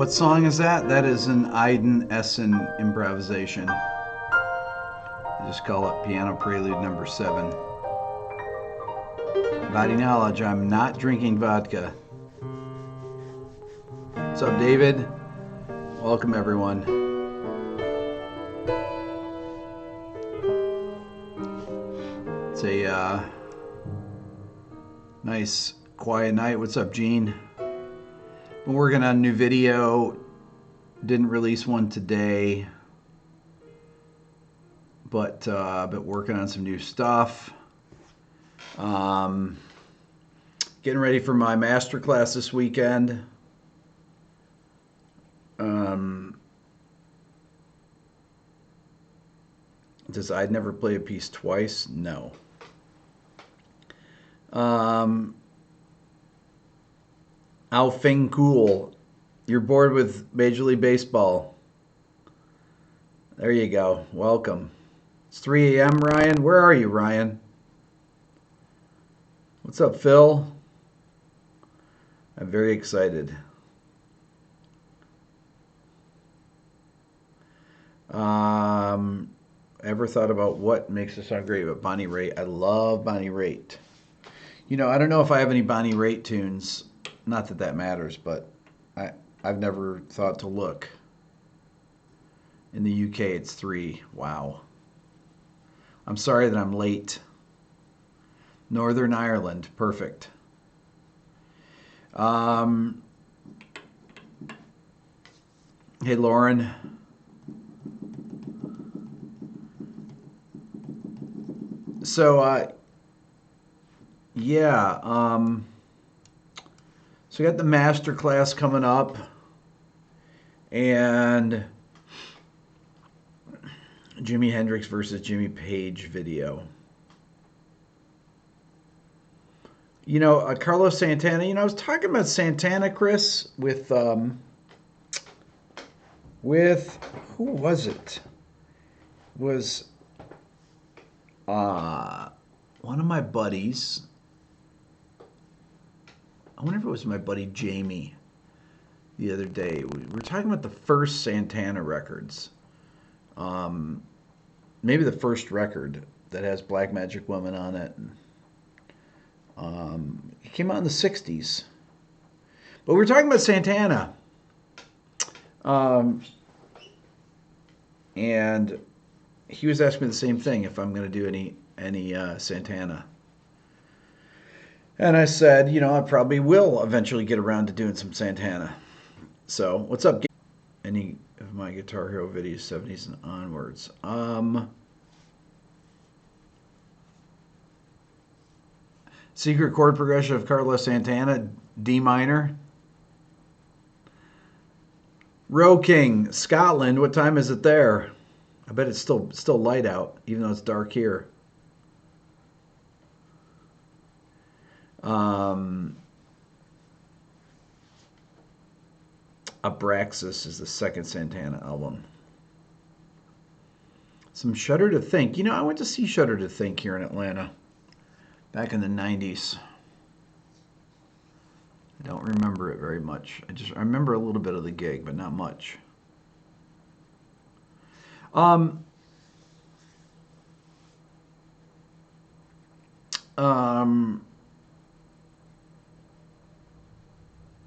What song is that? That is an Aiden Essen improvisation. I just call it Piano Prelude number 7. Body knowledge, I'm not drinking vodka. What's up, David? Welcome, everyone. It's a nice, quiet night. What's up, Gene? Been working on a new video. Didn't release one today, but been working on some new stuff. Getting ready for my master class this weekend. Does I'd never play a piece twice? No. Ao Feng Cool. You're bored with Major League Baseball. There you go. Welcome. It's 3 a.m., Ryan. Where are you, Ryan? What's up, Phil? I'm very excited. Ever thought about what makes a song great? But Bonnie Raitt. I love Bonnie Raitt. You know, I don't know if I have any Bonnie Raitt tunes. Not that that matters, but I've never thought to look. In the UK, it's 3. Wow. I'm sorry that I'm late. Northern Ireland. Perfect. Hey, Lauren. So, yeah. So we got the master class coming up, and Jimi Hendrix versus Jimmy Page video. You know, Carlos Santana. You know, I was talking about Santana, Chris, with who was it? It was one of my buddies. I wonder if it was my buddy Jamie the other day. We were talking about the first Santana records. Maybe the first record that has Black Magic Woman on it. It came out in the 60s. But we were talking about Santana. And he was asking me the same thing, if I'm going to do any Santana. And I said, you know, I probably will eventually get around to doing some Santana. So, what's up? Any of my Guitar Hero videos, 70s and onwards? Secret chord progression of Carlos Santana, D minor. Row King, Scotland. What time is it there? I bet it's still light out, even though it's dark here. Abraxas is the second Santana album. Some Shudder to Think. You know, I went to see Shudder to Think here in Atlanta back in the 90s. I don't remember it very much. I remember a little bit of the gig, but not much.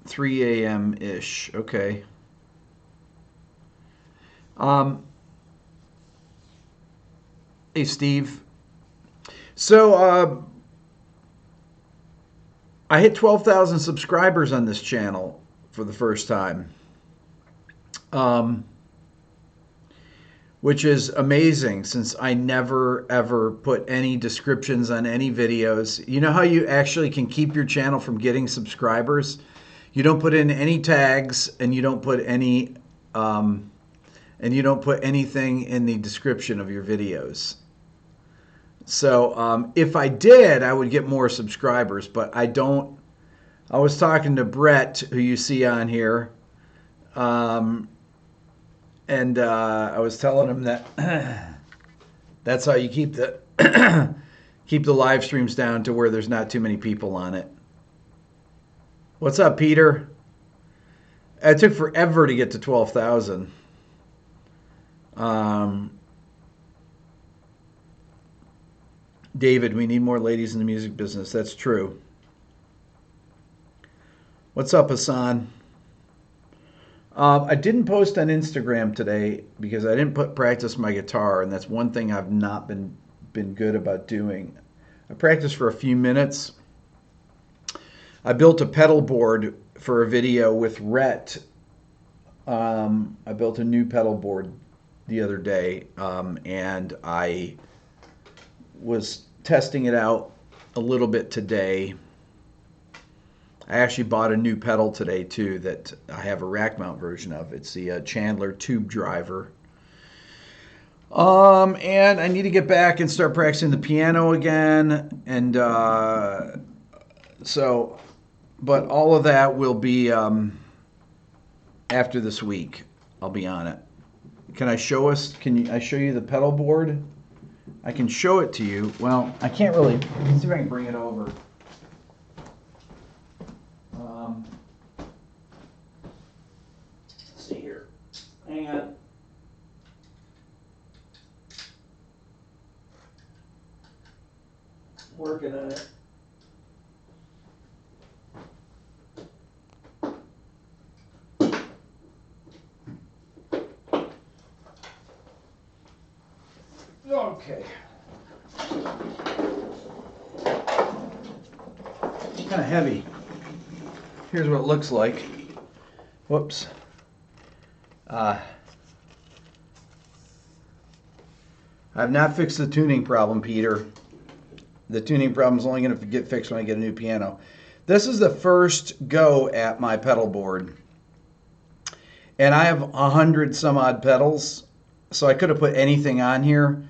3 a.m.-ish. Okay. Hey, Steve. So, I hit 12,000 subscribers on this channel for the first time. Which is amazing, since I never, ever put any descriptions on any videos. You know how you actually can keep your channel from getting subscribers? You don't put in any tags, and you don't put any, anything in the description of your videos. So if I did, I would get more subscribers, but I don't. I was talking to Brett, who you see on here, and I was telling him that that's how you keep the keep the live streams down to where there's not too many people on it. What's up, Peter? it took forever to get to 12,000. David, we need more ladies in the music business. That's true. What's up, Hassan? I didn't post on Instagram today because I didn't practice my guitar, and that's one thing I've not been good about doing. I practiced for a few minutes. I built a pedal board for a video with Rhett. I built a new pedal board the other day, and I was testing it out a little bit today. I actually bought a new pedal today too that I have a rack mount version of. It's the Chandler tube driver. And I need to get back and start practicing the piano again. And but all of that will be after this week. I'll be on it. Can I show I show you the pedal board? I can show it to you. Well, I can't really. Let's see if I can bring it over. Let's see here. Hang on. Working on it. Okay. It's kind of heavy. Here's what it looks like. Whoops. I've not fixed the tuning problem, Peter. The tuning problem is only going to get fixed when I get a new piano. This is the first go at my pedal board. And I have 100 some odd pedals, so I could have put anything on here.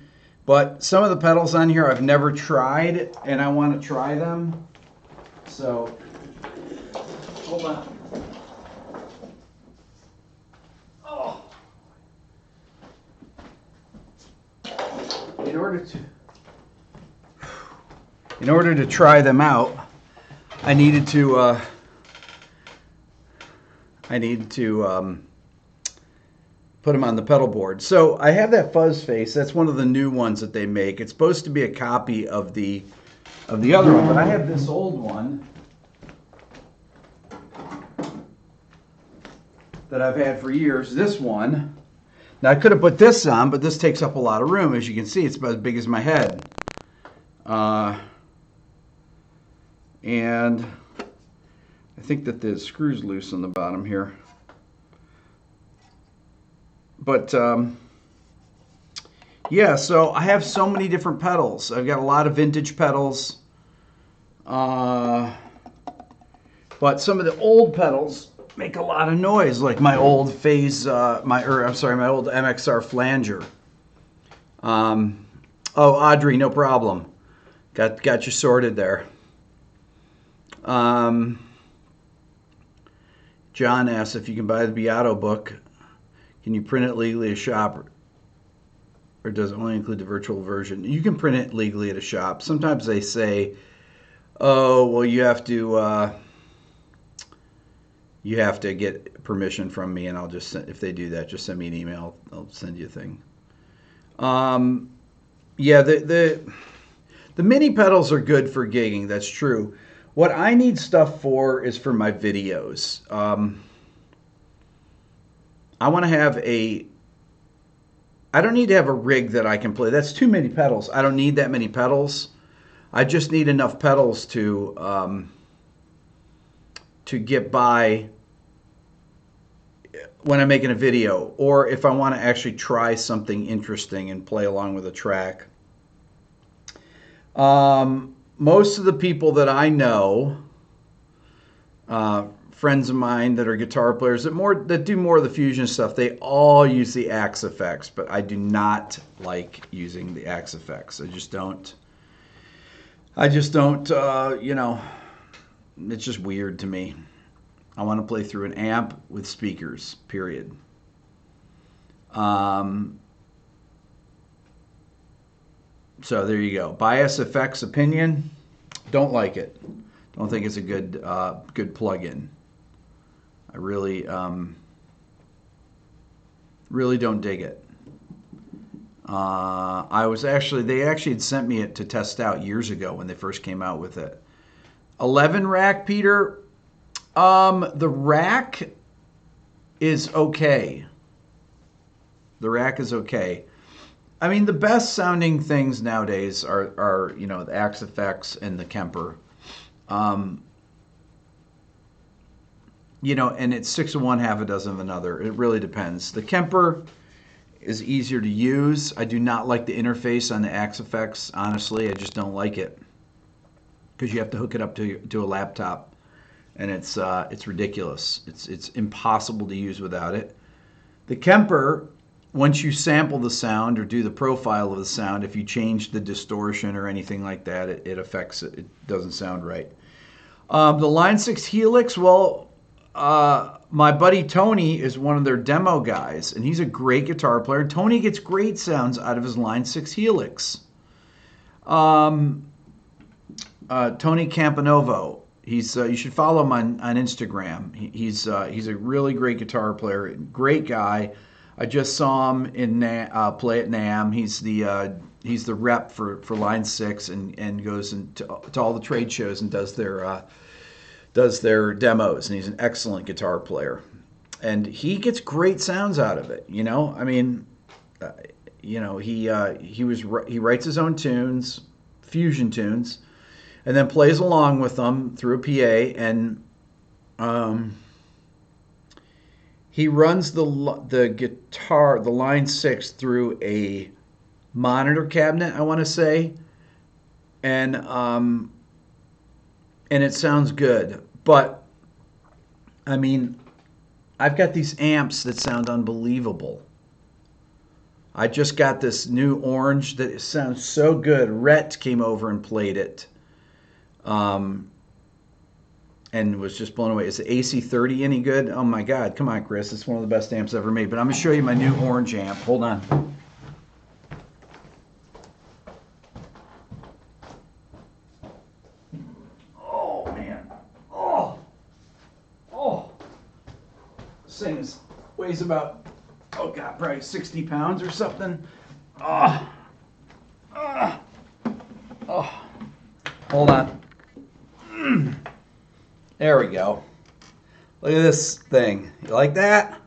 But some of the pedals on here I've never tried, and I want to try them. So, hold on. Oh. In order to try them out, I needed to put them on the pedal board. So I have that fuzz face. That's one of the new ones that they make. It's supposed to be a copy of the other one, but I have this old one that I've had for years. This one. Now I could have put this on, but this takes up a lot of room. As you can see, it's about as big as my head. And I think that the screw's loose on the bottom here. But yeah, so I have so many different pedals. I've got a lot of vintage pedals. But some of the old pedals make a lot of noise, like my old my old MXR flanger. Oh, Audrey, no problem. Got you sorted there. John asks if you can buy the Beato book. Can you print it legally at a shop, or does it only include the virtual version? You can print it legally at a shop. Sometimes they say, "Oh, well, you have to get permission from me," and I'll just send, if they do that, just send me an email. I'll send you a thing. Yeah, the mini pedals are good for gigging. That's true. What I need stuff for is for my videos. I want to have I don't need to have a rig that I can play. That's too many pedals. I don't need that many pedals. I just need enough pedals to get by when I'm making a video, or if I want to actually try something interesting and play along with a track. Most of the people that I know, friends of mine that are guitar players that do more of the fusion stuff, they all use the Axe effects, but I do not like using the Axe effects. I just don't, you know, it's just weird to me. I want to play through an amp with speakers, period. So there you go. Bias effects opinion. Don't like it. Don't think it's a good plug-in. I really, really don't dig it. They actually had sent me it to test out years ago when they first came out with it. 11 rack, Peter. The rack is okay. The rack is okay. I mean, the best sounding things nowadays are the Axe Effects and the Kemper. And it's 6 of one, half a dozen of another. It really depends. The Kemper is easier to use. I do not like the interface on the Axe Effects. Honestly, I just don't like it because you have to hook it up to a laptop, and it's ridiculous. It's impossible to use without it. The Kemper, once you sample the sound or do the profile of the sound, if you change the distortion or anything like that, it affects it. It doesn't sound right. The Line 6 Helix, well, my buddy Tony is one of their demo guys, and he's a great guitar player. Tony gets great sounds out of his Line 6 Helix. Tony Campanovo, you should follow him on Instagram. He's a really great guitar player, great guy. I just saw him play at NAMM. He's the rep for Line 6 and goes to all the trade shows and does their demos, and he's an excellent guitar player, and he gets great sounds out of it. I mean, he writes his own tunes, fusion tunes, and then plays along with them through a PA, and he runs the guitar, the Line 6, through a monitor cabinet, I want to say, and it sounds good. But, I mean, I've got these amps that sound unbelievable. I just got this new orange that sounds so good. Rhett came over and played it, and was just blown away. Is the AC30 any good? Oh my God, come on, Chris. It's one of the best amps ever made. But I'm going to show you my new orange amp. Hold on. This thing weighs about, probably 60 pounds or something. Hold on. There we go. Look at this thing. You like that?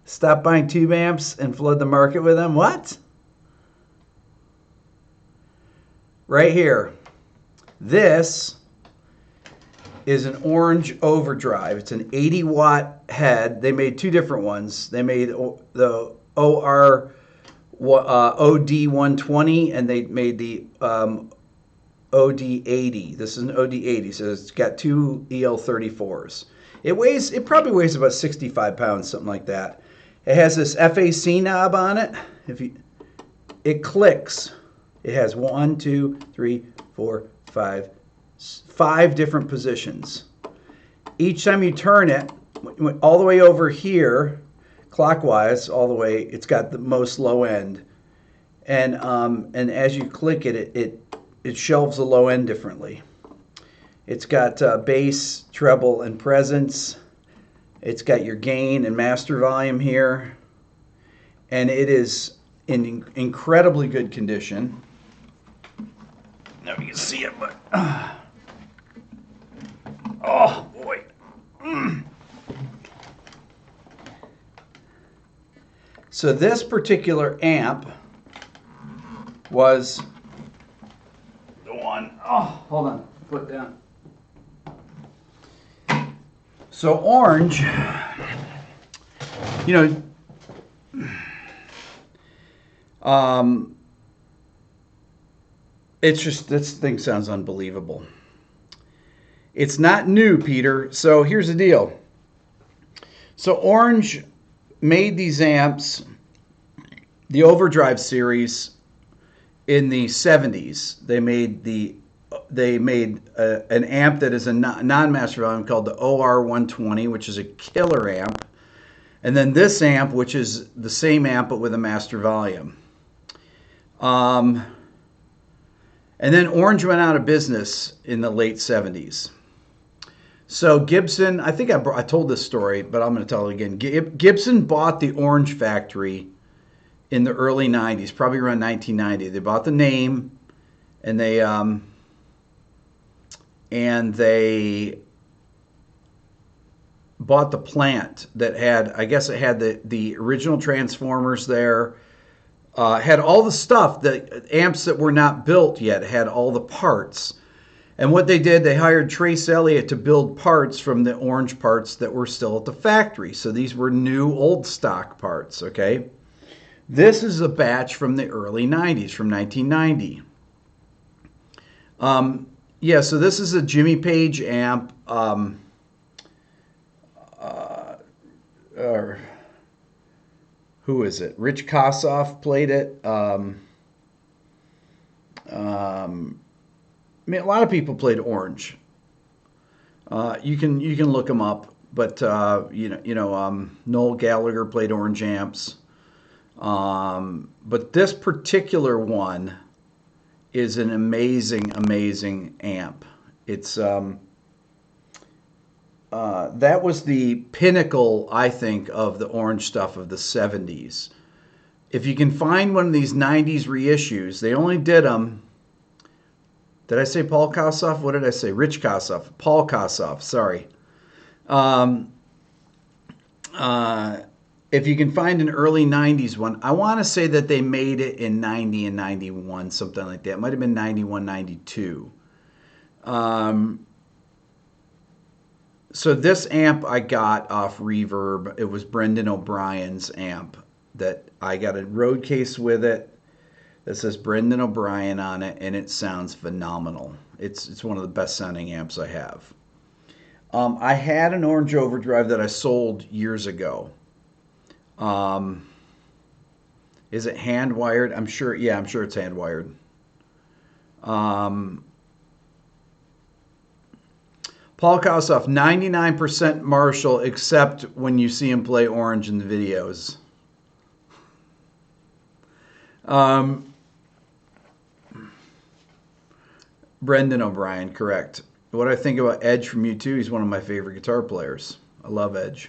Stop buying tube amps and flood the market with them? What? Right here. This is an orange overdrive. It's an 80 watt head. They made two different ones. They made the OD120 and they made the OD80. This is an OD80, so it's got two EL34s. It probably weighs about 65 pounds, something like that. It has this FAC knob on it. It clicks. It has 1, 2, 3, 4, 5 different positions. Each time you turn it, all the way over here, clockwise, all the way, it's got the most low end. And as you click it, it shelves the low end differently. It's got bass, treble, and presence. It's got your gain and master volume here. And it is in incredibly good condition. Now you can see it, but oh boy. So this particular amp was the one. Oh, hold on. Put it down. So orange, it's just, this thing sounds unbelievable. It's not new, Peter. So here's the deal. So Orange made these amps, the Overdrive series, in the 70s. They made an amp that is a non-master volume called the OR120, which is a killer amp. And then this amp, which is the same amp but with a master volume. And then Orange went out of business in the late 70s. So Gibson, I think I told this story, but I'm going to tell it again. Gibson bought the Orange Factory in the early 90s, probably around 1990. They bought the name, and they bought the plant that had, I guess it had the original transformers there, had all the stuff, the amps that were not built yet, had all the parts. And what they did, they hired Trace Elliott to build parts from the Orange parts that were still at the factory. So these were new old stock parts, okay? This is a batch from the early 90s, from 1990. Yeah, so this is a Jimmy Page amp. Or who is it? Rich Kossoff played it. I mean, a lot of people played Orange. You can look them up, but Noel Gallagher played Orange amps. But this particular one is an amazing amp. It's that was the pinnacle, I think, of the Orange stuff of the 70s. If you can find one of these 90s reissues, they only did them. Did I say Paul Kossoff? What did I say? Rich Kossoff. Paul Kossoff, sorry. If you can find an early 90s one, I want to say that they made it in 90 and 91, something like that. It might have been 91, 92. So this amp I got off Reverb. It was Brendan O'Brien's amp that I got a road case with it that says Brendan O'Brien on it, and it sounds phenomenal. It's one of the best sounding amps I have. I had an Orange Overdrive that I sold years ago. Is it hand wired? I'm sure. Yeah, I'm sure it's hand wired. Paul Kossoff, 99% Marshall, except when you see him play Orange in the videos. Brendan O'Brien, correct. What I think about Edge from U2, he's one of my favorite guitar players. I love Edge.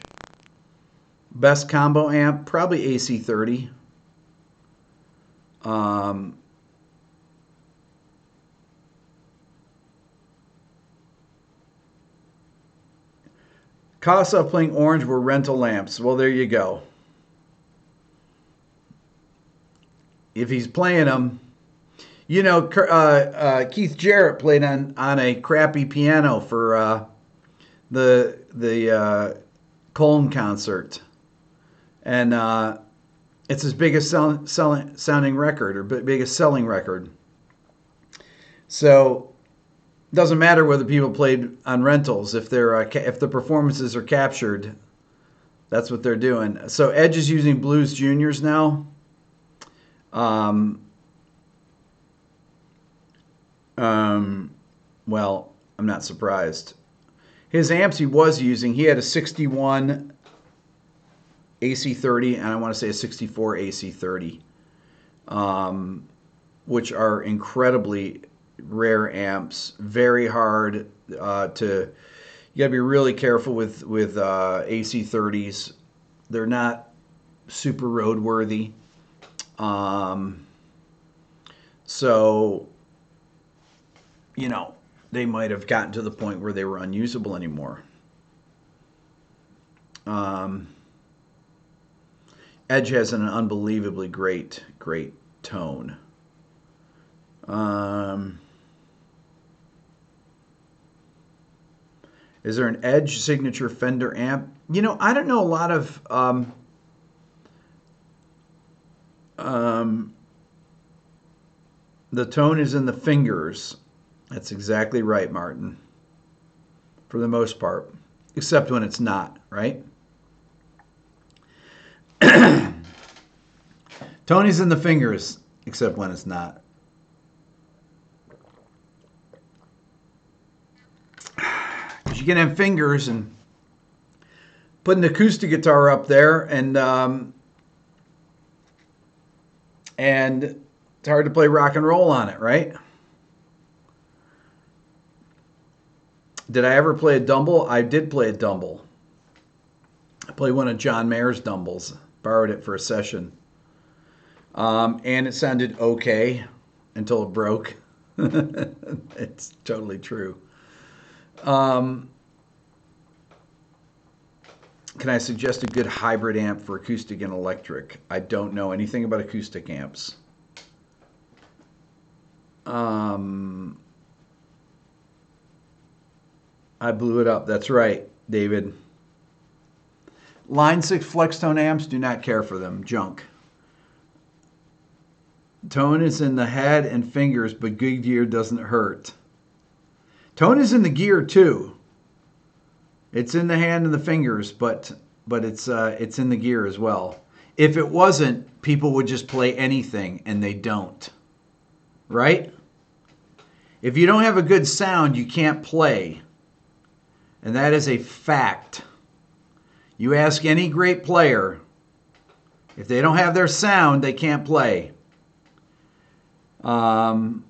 Best combo amp, probably AC30. Kossoff playing Orange were rental lamps. Well, there you go. If he's playing them, Keith Jarrett played on a crappy piano for the Colm concert, and it's his biggest sounding record, or biggest selling record. So it doesn't matter whether people played on rentals. If the performances are captured, that's what they're doing. So Edge is using Blues Juniors now. Well, I'm not surprised. His amps he was using, he had a 61 AC30 and I want to say a 64 AC30, which are incredibly rare amps. Very hard to. You got to be really careful with AC30s. They're not super roadworthy. So, they might have gotten to the point where they were unusable anymore. Edge has an unbelievably great tone. Is there an Edge signature Fender amp? I don't know a lot of the tone is in the fingers. That's exactly right, Martin. For the most part, except when it's not, right? Tony's in the fingers, except when it's not. Because you can have fingers and put an acoustic guitar up there, and it's hard to play rock and roll on it, right? Did I ever play a Dumble? I did play a Dumble. I played one of John Mayer's Dumbles. Borrowed it for a session. And it sounded okay until it broke. It's totally true. Um, can I suggest a good hybrid amp for acoustic and electric? I don't know anything about acoustic amps. I blew it up. That's right, David. Line 6 Flextone amps, do not care for them. Junk. Tone is in the head and fingers, but good gear doesn't hurt. Tone is in the gear too. It's in the hand and the fingers, but it's in the gear as well. If it wasn't, people would just play anything, and they don't. Right? If you don't have a good sound, you can't play. And that is a fact. You ask any great player, if they don't have their sound, they can't play. I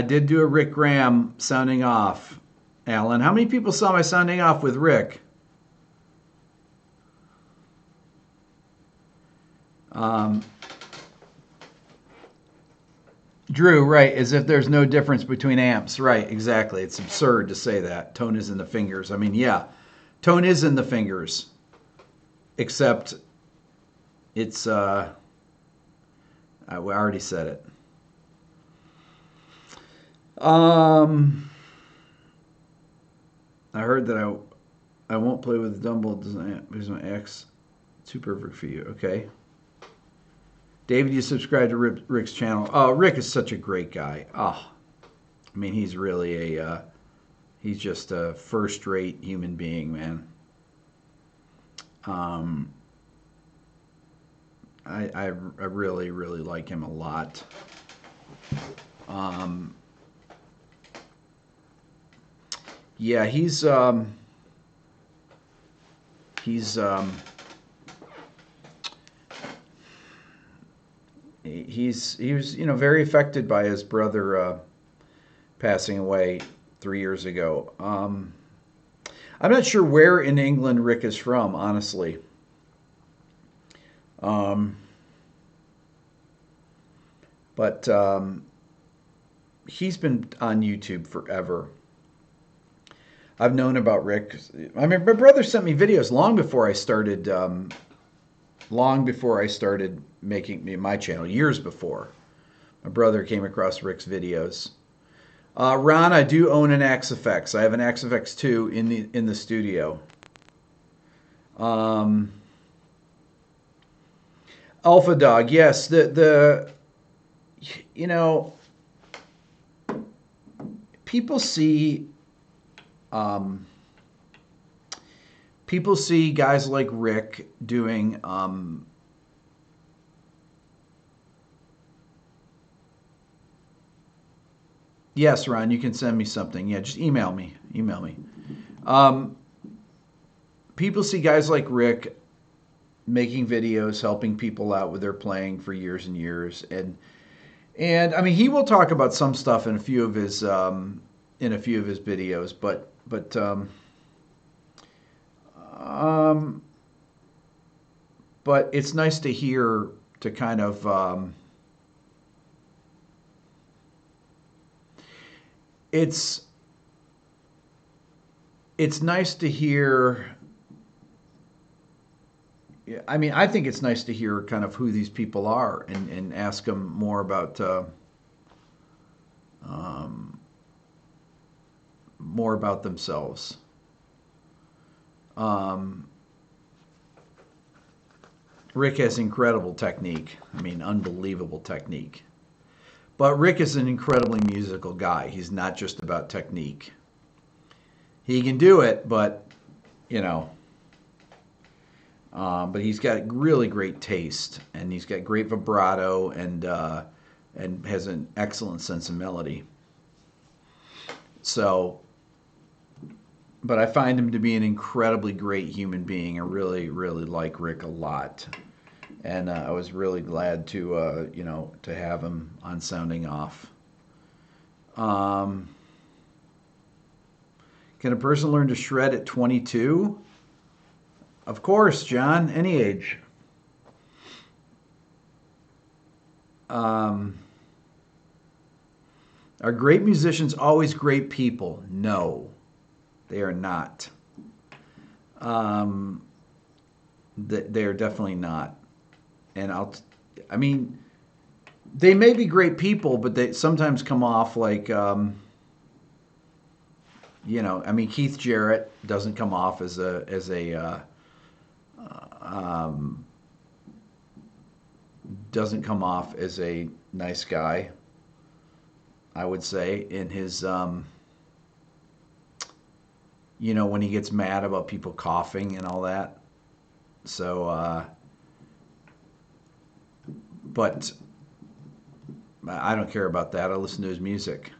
did do a Rick Graham sounding off, Alan. How many people saw my sounding off with Rick? Drew, right, as if there's no difference between amps. Right, exactly. It's absurd to say that. Tone is in the fingers. I mean, yeah, tone is in the fingers, except it's, I already said it. I heard that I won't play with the Dumble design because my X too perfect for you. Okay. David, you subscribe to Rick's channel. Oh, Rick is such a great guy. Oh, I mean, he's really he's just a first-rate human being, man. I really, really like him a lot. Yeah, he was, very affected by his brother passing away 3 years ago. I'm not sure where in England Rick is from, honestly. But he's been on YouTube forever. I've known about Rick. I mean, my brother sent me videos long before I started. Long before I started making my channel, years before. My brother came across Rick's videos. Ron, I do own an Axe-Fx. I have an Axe-Fx 2 in the studio. Alpha Dog, yes. People see. People see guys like Rick doing yes, Ron, you can send me something. Yeah, just email me. People see guys like Rick making videos, helping people out with their playing for years and years, and I mean, he will talk about some stuff in a few of his videos, but it's nice to hear, to kind of it's nice to hear. I mean, I think it's nice to hear kind of who these people are and ask them more about themselves. Rick has incredible technique. I mean, unbelievable technique. But Rick is an incredibly musical guy. He's not just about technique. He can do it, but, but he's got really great taste, and he's got great vibrato, and has an excellent sense of melody. So, but I find him to be an incredibly great human being. I really, really like Rick a lot. And I was really glad to, to have him on Sounding Off. Can a person learn to shred at 22? Of course, John, any age. Are great musicians always great people? No, they are not. They are definitely not. And I mean, they may be great people, but they sometimes come off like, I mean, Keith Jarrett doesn't come off as doesn't come off as a nice guy. I would say in his, when he gets mad about people coughing and all that. So, but I don't care about that. I listen to his music.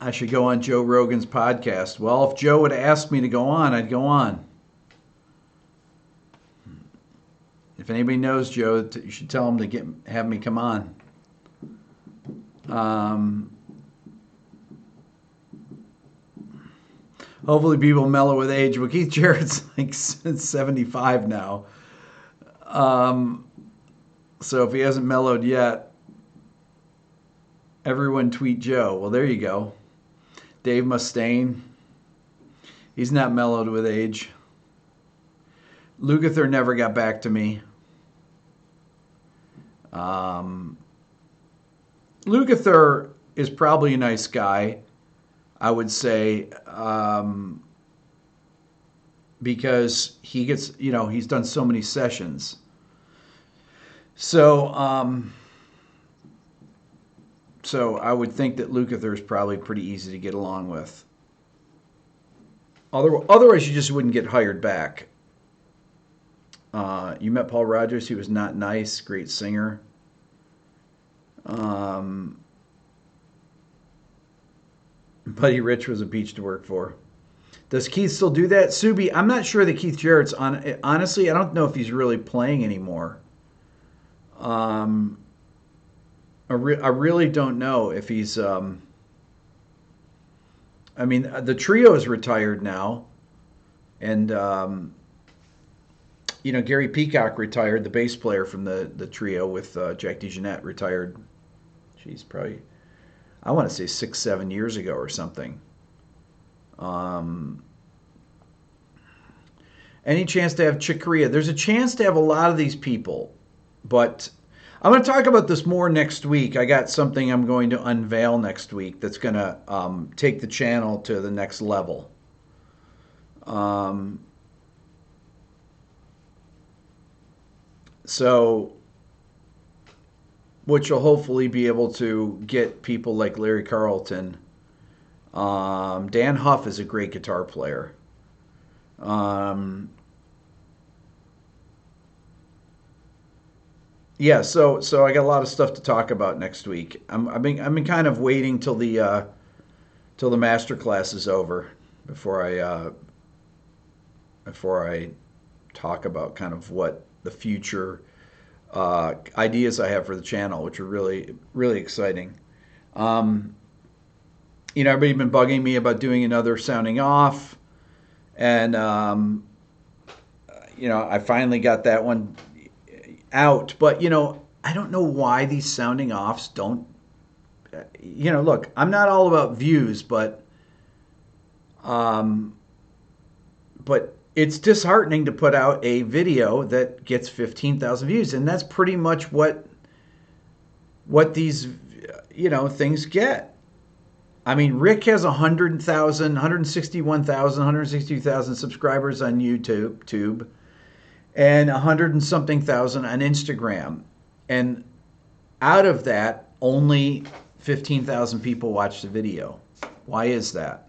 I should go on Joe Rogan's podcast. Well, if Joe would have asked me to go on, I'd go on. If anybody knows Joe, you should tell him to have me come on. Hopefully people mellow with age. Well, Keith Jarrett's like 75 now. So if he hasn't mellowed yet, everyone tweet Joe. Well, there you go. Dave Mustaine. He's not mellowed with age. Lukather never got back to me. Lukather is probably a nice guy, I would say, because he gets, he's done so many sessions. So, so I would think that Lukather is probably pretty easy to get along with. Otherwise, you just wouldn't get hired back. You met Paul Rogers. He was not nice. Great singer. Buddy Rich was a peach to work for. Does Keith still do that? Subi, I'm not sure that Keith Jarrett's on. Honestly, I don't know if he's really playing anymore. I really don't know if he's. I mean, the trio is retired now, and Gary Peacock retired, the bass player from the trio with Jack DeJohnette retired. She's probably, I want to say 6-7 years ago or something. Any chance to have Chick Corea? There's a chance to have a lot of these people, but I'm going to talk about this more next week. I got something I'm going to unveil next week that's going to take the channel to the next level. So, which will hopefully be able to get people like Larry Carlton. Dan Huff is a great guitar player. Yeah, so I got a lot of stuff to talk about next week. I've been kind of waiting till the master class is over before I talk about kind of what the future ideas I have for the channel, which are really, really exciting. Everybody's been bugging me about doing another sounding off, and I finally got that one out. But I don't know why these sounding offs don't. Look, I'm not all about views, but it's disheartening to put out a video that gets 15,000 views, and that's pretty much what these things get. I mean, Rick has 100,000, 161,000, 162,000 subscribers on YouTube, and 100 and something thousand on Instagram, and out of that, only 15,000 people watch the video. Why is that?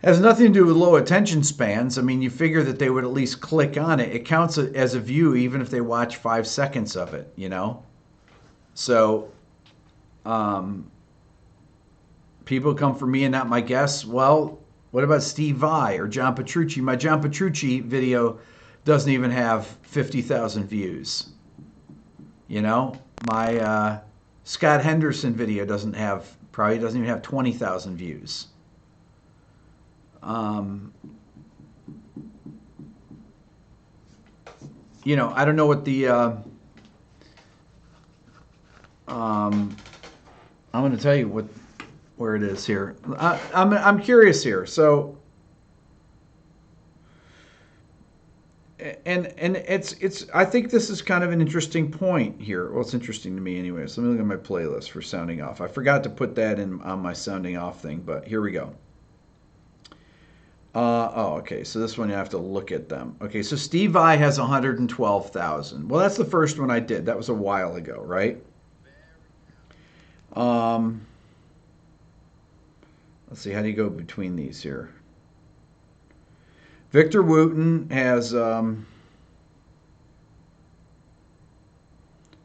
Has nothing to do with low attention spans. I mean, you figure that they would at least click on it. It counts as a view even if they watch 5 seconds of it, So, people come for me and not my guests. Well, what about Steve Vai or John Petrucci? My John Petrucci video doesn't even have 50,000 views. My Scott Henderson video doesn't have Probably doesn't even have 20,000 views. Um, I don't know what the. I'm going to tell you where it is here. I'm curious here. So, and it's. I think this is kind of an interesting point here. Well, it's interesting to me, anyways. Let me look at my playlist for sounding off. I forgot to put that in on my sounding off thing, but here we go. Okay. So this one you have to look at them. Okay. So Steve Vai has 112,000. Well, that's the first one I did. That was a while ago, right? Um, let's see. How do you go between these here? Victor Wooten has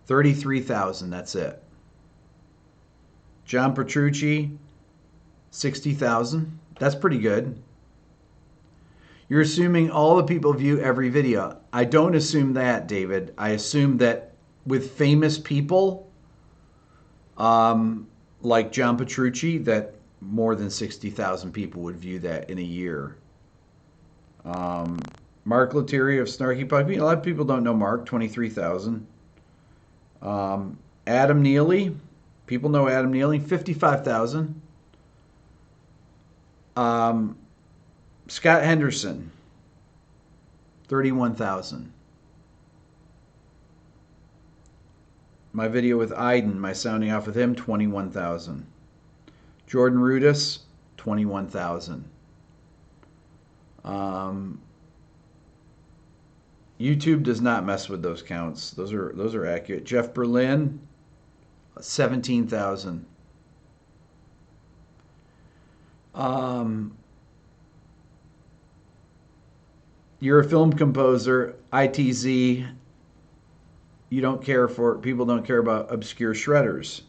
33,000. That's it. John Petrucci, 60,000. That's pretty good. You're assuming all the people view every video. I don't assume that, David. I assume that with famous people, like John Petrucci, that more than 60,000 people would view that in a year. Mark Lettieri of Snarky Puppy. A lot of people don't know Mark, 23,000. Adam Neely. People know Adam Neely, 55,000. Scott Henderson, 31,000. My video with Iden, my sounding off with him, 21,000. Jordan Rudess, 21,000. YouTube does not mess with those counts. Those are accurate. Jeff Berlin, 17,000. You're a film composer, ITZ. People don't care about obscure shredders.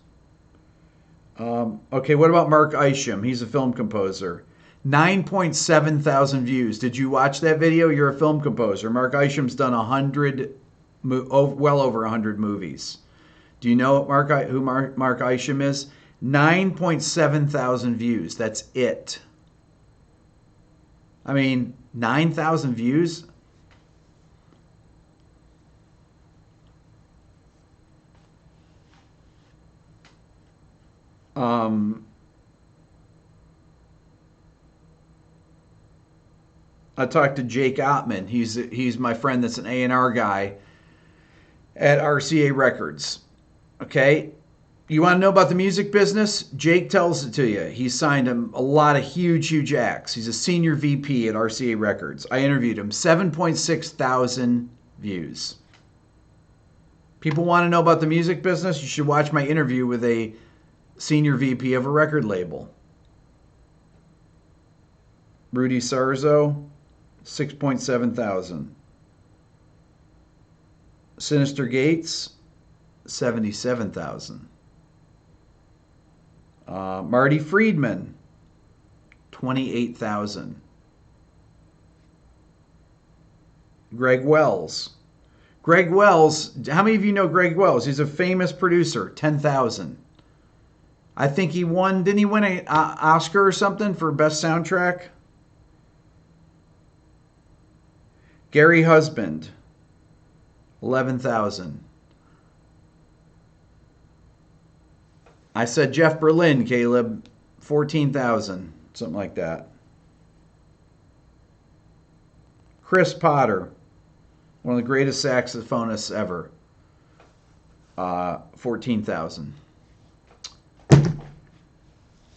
Okay, what about Mark Isham? He's a film composer. 9.7 thousand views. Did you watch that video? You're a film composer. Mark Isham's done well over 100 movies. Do you know who Mark Isham is? 9.7 thousand views. That's it. I mean, 9,000 views? I talked to Jake Ottman. He's my friend that's an A&R guy at RCA Records. Okay? You want to know about the music business? Jake tells it to you. He's signed a lot of huge acts. He's a senior VP at RCA Records. I interviewed him. 7.6 thousand views. People want to know about the music business? You should watch my interview with a senior VP of a record label. Rudy Sarzo, 6.7 thousand. Sinister Gates, 77,000. Marty Friedman, 28,000. Greg Wells. Greg Wells, how many of you know Greg Wells? He's a famous producer, 10,000. I think didn't he win an Oscar or something for Best Soundtrack? Gary Husband, 11,000. I said Jeff Berlin, Caleb, 14,000, something like that. Chris Potter, one of the greatest saxophonists ever, 14,000.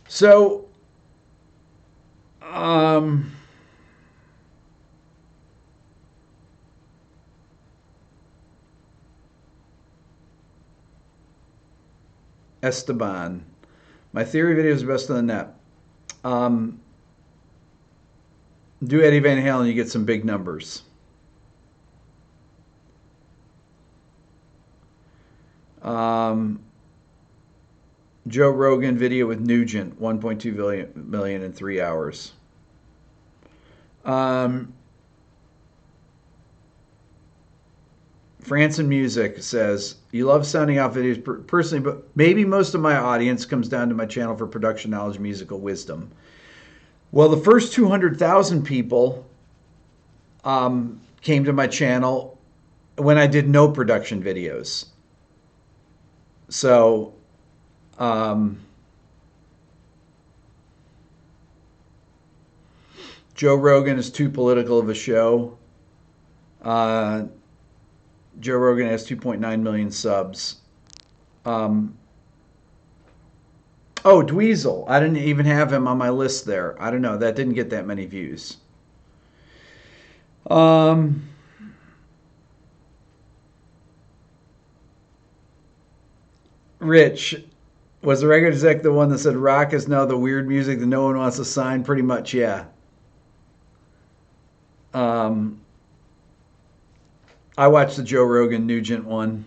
So, Esteban. My theory video is the best on the net. Do Eddie Van Halen, you get some big numbers. Joe Rogan video with Nugent, 1.2 million in 3 hours. Franson Music says, you love sounding out videos personally, but maybe most of my audience comes down to my channel for production knowledge, musical wisdom. Well, the first 200,000 people came to my channel when I did no production videos. So, Joe Rogan is too political of a show. Joe Rogan has 2.9 million subs. Oh, Dweezil. I didn't even have him on my list there. I don't know. That didn't get that many views. Rich, was the record exec the one that said rock is now the weird music that no one wants to sign? Pretty much, yeah. I watched the Joe Rogan Nugent one.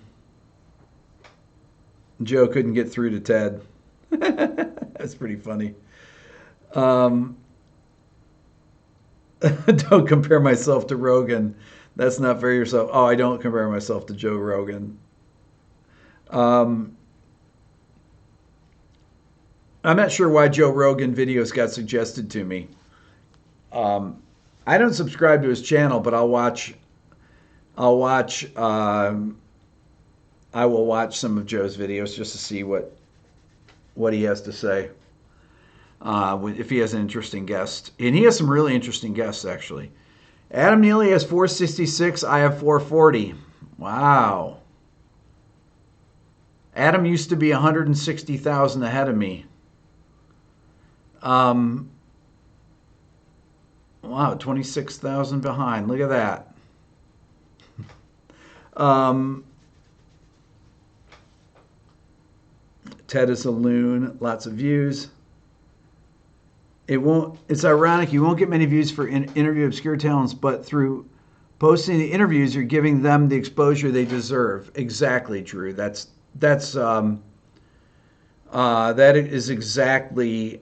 Joe couldn't get through to Ted. That's pretty funny. Don't compare myself to Rogan. That's not fair yourself. Oh, I don't compare myself to Joe Rogan. I'm not sure why Joe Rogan videos got suggested to me. I don't subscribe to his channel, but I will watch some of Joe's videos just to see what he has to say. If he has an interesting guest. And he has some really interesting guests, actually. Adam Neely has 466. I have 440. Wow. Adam used to be 160,000 ahead of me. Wow, 26,000 behind. Look at that. Ted is a loon. Lots of views. It's ironic. You won't get many views for interview obscure talents, but through posting the interviews, you're giving them the exposure they deserve. Exactly, Drew. That is exactly.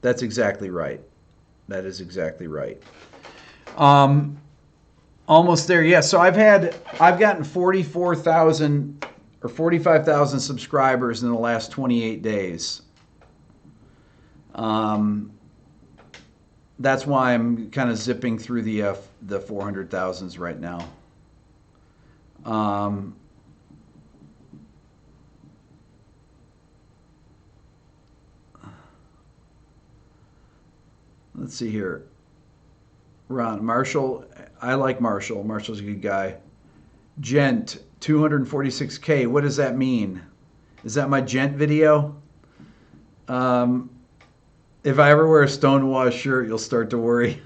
That's exactly right. That is exactly right. Almost there. Yeah. So I've gotten 44,000 or 45,000 subscribers in the last 28 days. That's why I'm kind of zipping through the 400,000s right now. Let's see here. Ron Marshall, I like Marshall. Marshall's a good guy. Gent, 246K. What does that mean? Is that my Gent video? If I ever wear a Stonewall shirt, you'll start to worry.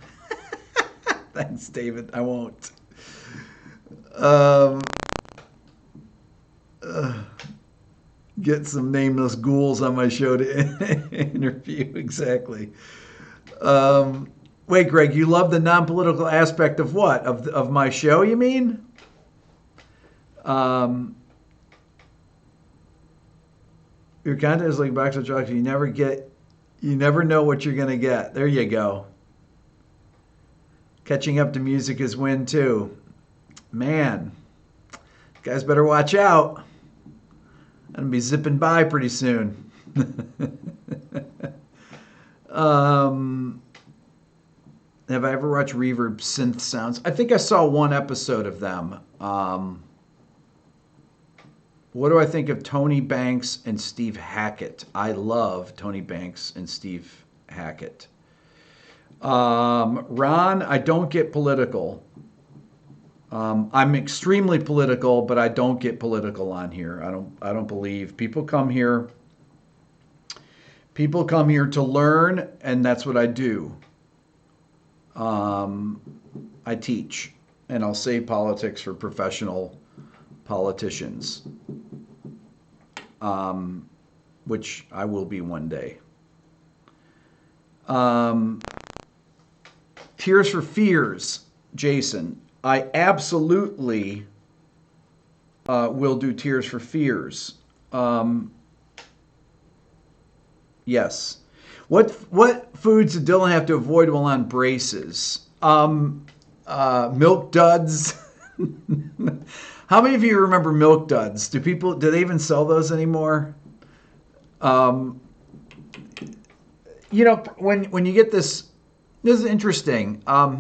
Thanks, David. I won't. Get some nameless ghouls on my show to interview. Exactly. Wait, Greg, you love the non-political aspect of what? Of my show, you mean? Your content is like box of chocolates. You never know what you're going to get. There you go. Catching up to music is win too. Man, guys better watch out. I'm going to be zipping by pretty soon. Have I ever watched Reverb Synth Sounds? I think I saw one episode of them. What do I think of Tony Banks and Steve Hackett? I love Tony Banks and Steve Hackett. Ron, I don't get political. I'm extremely political, but I don't get political on here. I don't believe people come here. People come here to learn, and that's what I do. I teach, and I'll say politics for professional politicians, which I will be one day. Tears for Fears, Jason. I absolutely will do Tears for Fears. Yes. What foods did Dylan have to avoid while on braces? Milk Duds. How many of you remember Milk Duds? Do they even sell those anymore? Um, when you get this is interesting. I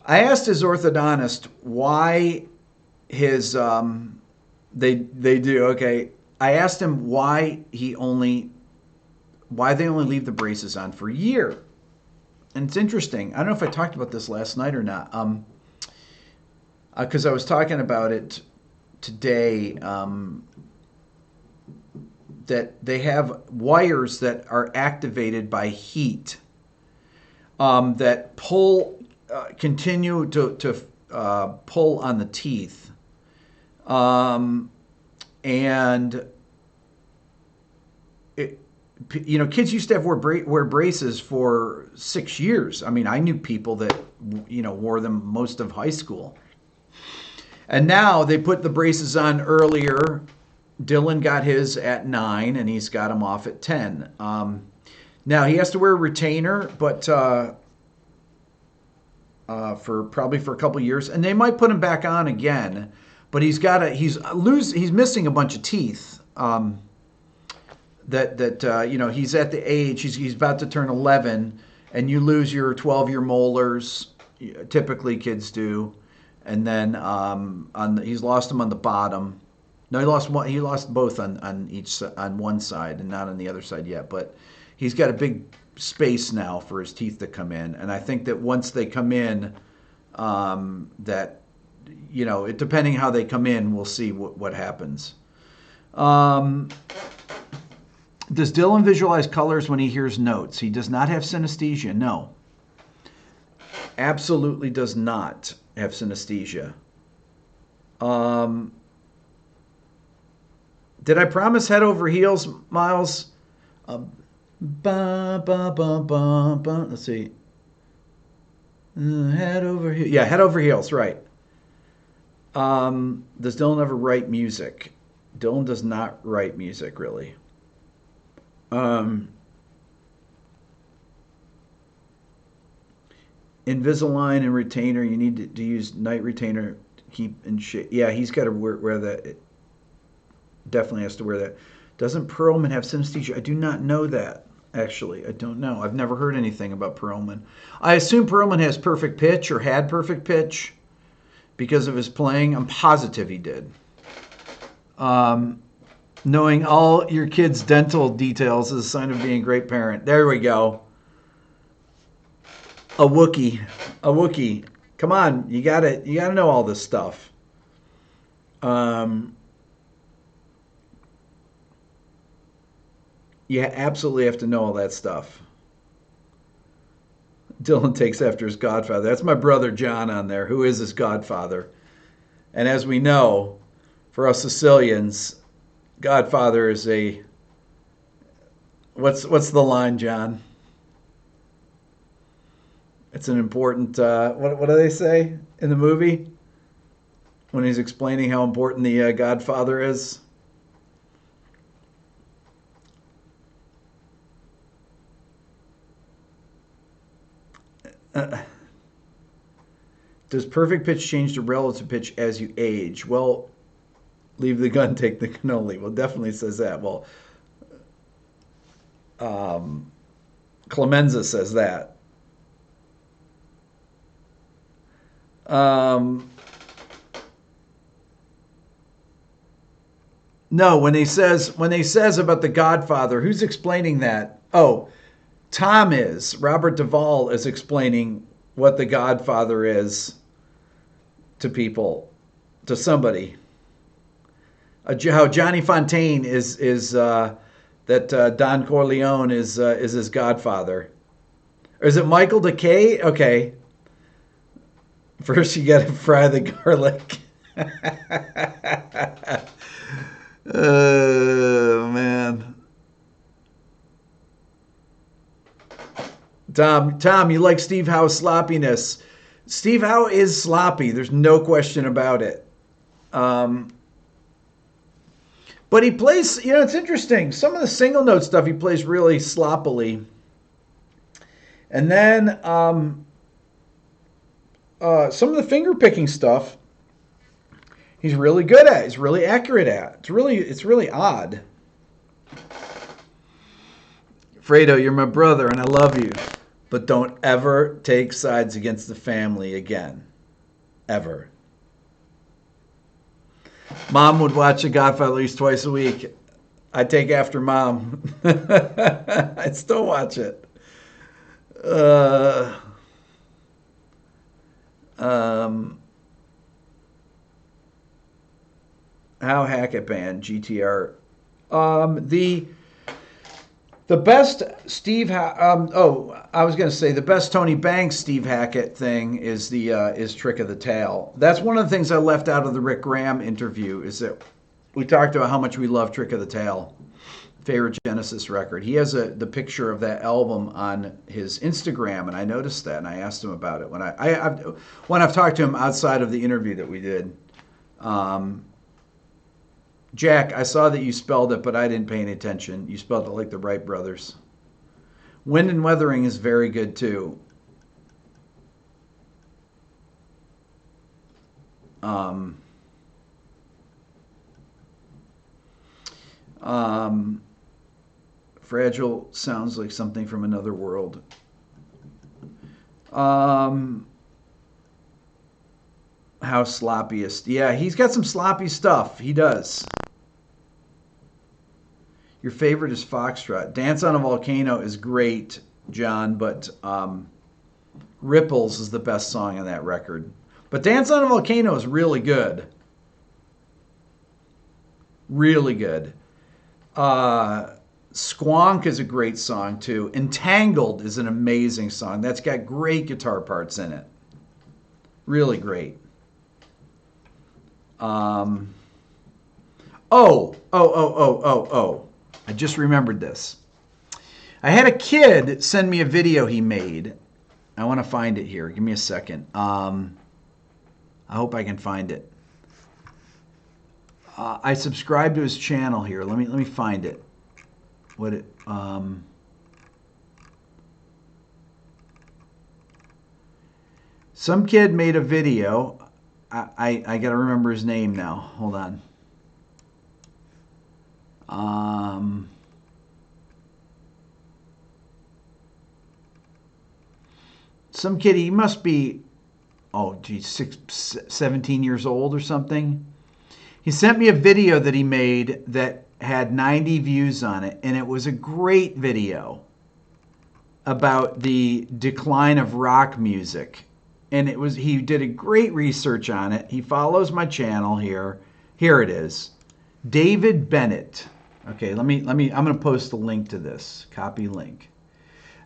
asked his orthodontist why his they do okay. I asked him why they only leave the braces on for a year, and it's interesting. I don't know if I talked about this last night or not. Because I was talking about it today. That they have wires that are activated by heat that continue to pull on the teeth, and kids used to wear braces for 6 years. I mean, I knew people that wore them most of high school, and now they put the braces on earlier. Dylan got his at 9, and he's got him off at 10. Now he has to wear a retainer, but probably for a couple years, and they might put him back on again. But he's missing a bunch of teeth. He's at the age he's about to turn 11, and you lose your 12-year molars. Typically, kids do, and then he's lost them on the bottom. No, he lost one. He lost both on one side and not on the other side yet. But he's got a big space now for his teeth to come in, and I think that once they come in, depending how they come in, we'll see what happens. Does Dylan visualize colors when he hears notes? He does not have synesthesia. No, absolutely does not have synesthesia. Did I promise head over heels, Miles? Let's see. Head over heels. Yeah, head over heels, right. Does Dylan ever write music? Dylan does not write music, really. Invisalign and retainer, you need to use night retainer to keep in shape. Yeah, he's got to wear that. Definitely has to wear that. Doesn't Perlman have synesthesia? I do not know that, actually. I don't know. I've never heard anything about Perlman. I assume Perlman has perfect pitch or had perfect pitch because of his playing. I'm positive he did. Knowing all your kids' dental details is a sign of being a great parent. There we go. A Wookiee. Come on, you gotta know all this stuff. You absolutely have to know all that stuff. Dylan takes after his godfather. That's my brother John on there, who is his godfather. And as we know, for us Sicilians, godfather is a... What's the line, John? It's an important... what do they say in the movie? When he's explaining how important the godfather is? Does perfect pitch change to relative pitch as you age? Well, leave the gun, take the cannoli. Well, definitely says that. Well, Clemenza says that. No, when he says about the Godfather, who's explaining that? Oh, Robert Duvall is explaining what the Godfather is to people, to somebody. How Johnny Fontaine is that Don Corleone is his godfather. Or is it Michael Decay? Okay. First you gotta fry the garlic. Oh, man. Tom, you like Steve Howe's sloppiness. Steve Howe is sloppy. There's no question about it. But he plays, it's interesting. Some of the single note stuff he plays really sloppily. And then some of the finger picking stuff, he's really good at. He's really accurate at. It's really odd. Fredo, you're my brother and I love you, but don't ever take sides against the family again, ever. Mom would watch The Godfather at least twice a week. I take after Mom. I'd still watch it. How Hackett Band, GTR. The best Steve. I was going to say the best Tony Banks Steve Hackett thing is the is Trick of the Tail. That's one of the things I left out of the Rick Graham interview. Is that we talked about how much we love Trick of the Tail, favorite Genesis record. He has the picture of that album on his Instagram, and I noticed that, and I asked him about it when I've talked to him outside of the interview that we did. Jack, I saw that you spelled it, but I didn't pay any attention. You spelled it like the Wright brothers. Wind and Weathering is very good too. Fragile sounds like something from another world. How sloppiest. Yeah, he's got some sloppy stuff. He does. Your favorite is Foxtrot. Dance on a Volcano is great, John, but Ripples is the best song on that record. But Dance on a Volcano is really good. Really good. Squonk is a great song, too. Entangled is an amazing song. That's got great guitar parts in it. Really great. Oh. I just remembered this. I had a kid send me a video he made. I want to find it here. Give me a second. I hope I can find it. I subscribed to his channel here. Let me find it. Some kid made a video. I got to remember his name now. Hold on. Some kid, he must be, 17 years old or something. He sent me a video that he made that had 90 views on it, and it was a great video about the decline of rock music. And he did a great research on it. He follows my channel here. Here it is. David Bennett. Okay, I'm going to post a link to this. Copy link.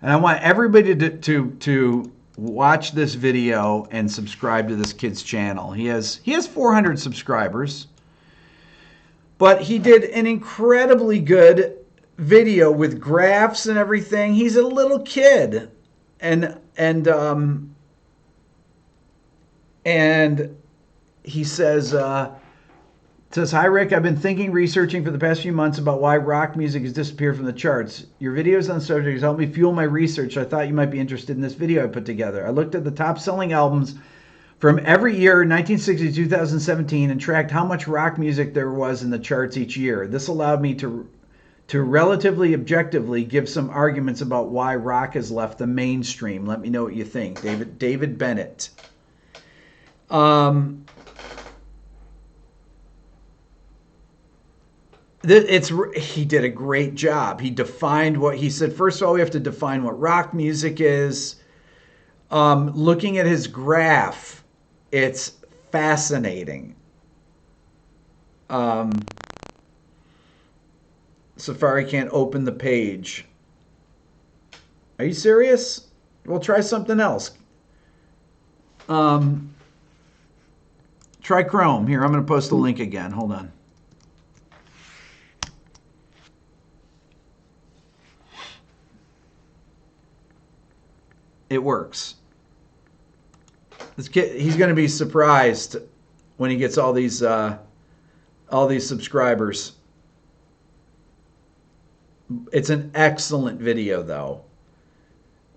And I want everybody to watch this video and subscribe to this kid's channel. He has 400 subscribers. But he did an incredibly good video with graphs and everything. He's a little kid. And he says, "Hi Rick, I've been researching for the past few months about why rock music has disappeared from the charts. Your videos on the subject has helped me fuel my research. I thought you might be interested in this video I put together. I looked at the top selling albums from every year, 1960 to 2017, and tracked how much rock music there was in the charts each year. This allowed me to relatively objectively give some arguments about why rock has left the mainstream. Let me know what you think." David Bennett. He did a great job. He defined what he said. First of all, we have to define what rock music is. Looking at his graph, it's fascinating. Safari can't open the page. Are you serious? Well, try something else. Try Chrome. Here, I'm going to post the link again. Hold on. It works. This kid, he's going to be surprised when he gets all these subscribers. It's an excellent video, though.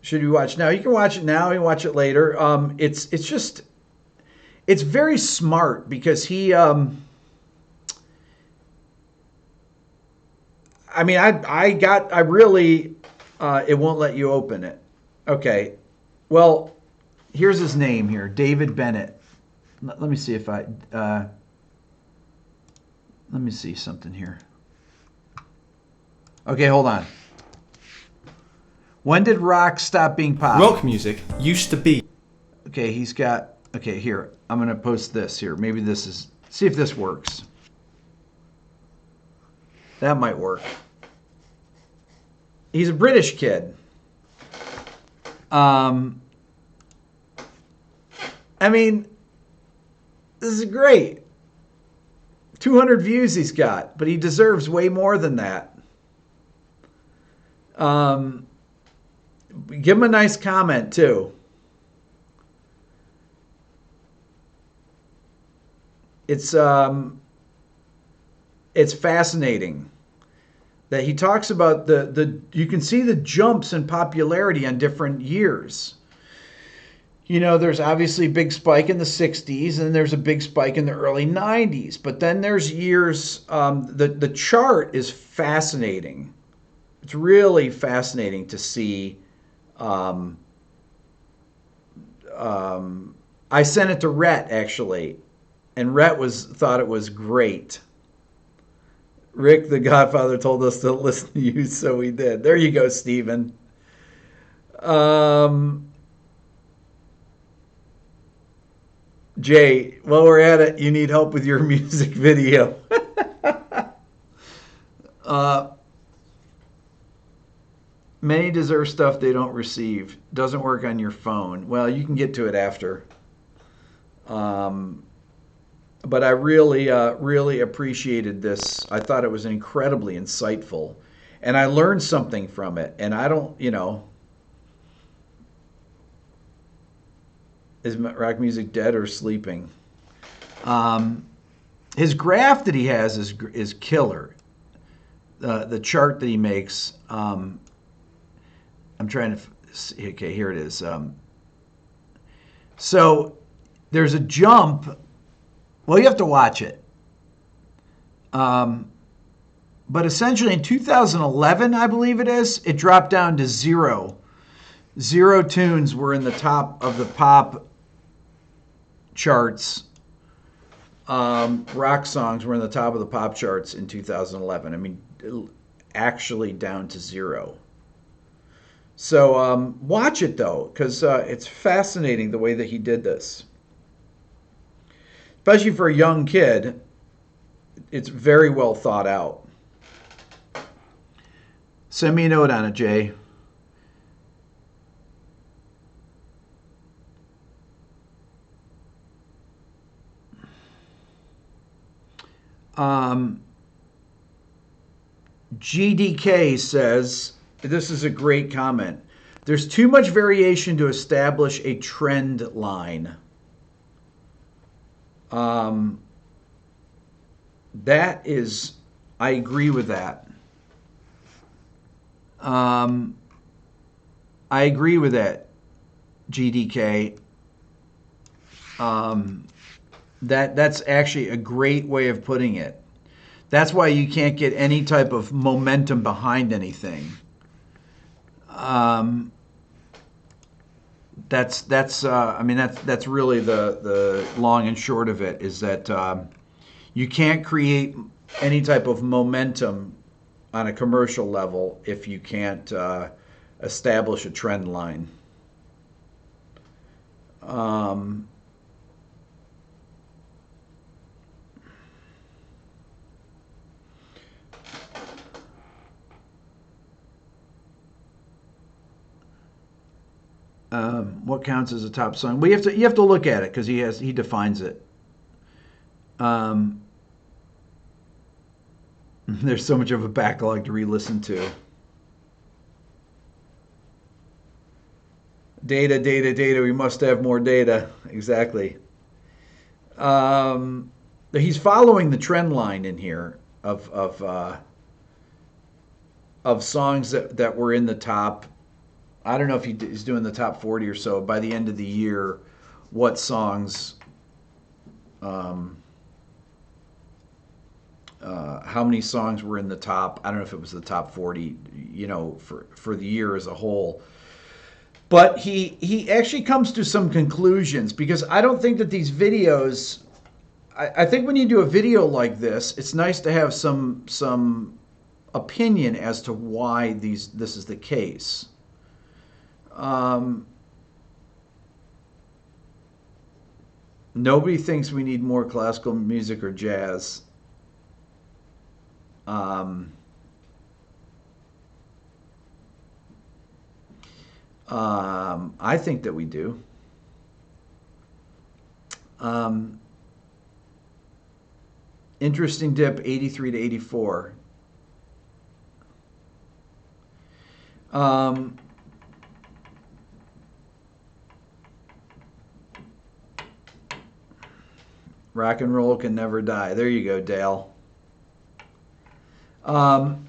Should you watch now? You can watch it now. You can watch it later. It's just it's very smart because he I mean, I really, it won't let you open it. Okay. Well, here's his name here, David Bennett. Let me see if let me see something here. Okay, hold on. When did rock stop being pop? Rock music used to be. Okay, he's got, okay, here. I'm going to post this here. Maybe this is, see if this works. That might work. He's a British kid. I mean, this is great. 200 views he's got, but he deserves way more than that. Give him a nice comment too. It's fascinating that he talks about the you can see the jumps in popularity on different years. You know, there's obviously a big spike in the 60s and there's a big spike in the early 90s. But then there's years, the chart is fascinating. It's really fascinating to see. I sent it to Rhett, actually, and Rhett thought it was great. Rick, the Godfather, told us to listen to you, so we did. There you go, Steven. Jay, while we're at it, you need help with your music video. Many deserve stuff they don't receive. Doesn't work on your phone. Well, you can get to it after. But I really appreciated this. I thought it was incredibly insightful. And I learned something from it. And I don't, is rock music dead or sleeping? His graph that he has is killer. The chart that he makes. I'm trying to see. Okay, here it is. So there's a jump. Well, you have to watch it. But essentially in 2011, I believe it is, it dropped down to zero. 0 tunes were in the top of the pop charts. Rock songs were in the top of the pop charts in 2011. I mean, actually down to 0. So watch it, though, because it's fascinating the way that he did this. Especially for a young kid, it's very well thought out. Send me a note on it, Jay. GDK says, this is a great comment. There's too much variation to establish a trend line. That is, I agree with that. I agree with that, GDK. That's actually a great way of putting it. That's why you can't get any type of momentum behind anything. That's really the long and short of it, is that you can't create any type of momentum on a commercial level if you can't establish a trend line. What counts as a top song? Well, you have to look at it because he defines it. There's so much of a backlog to re-listen to. Data. We must have more data. Exactly. He's following the trend line in here of songs that were in the top. I don't know if he's doing the top 40 or so. By the end of the year, what songs Um, how many songs were in the top? I don't know if it was the top 40, for the year as a whole. But he actually comes to some conclusions because I don't think that these videos. I think when you do a video like this, it's nice to have some opinion as to why this is the case. Um, Nobody thinks we need more classical music or jazz. Um, I think that we do. Um, Interesting dip, 83 to 84. Um, Rock and roll can never die. There you go, Dale. Um,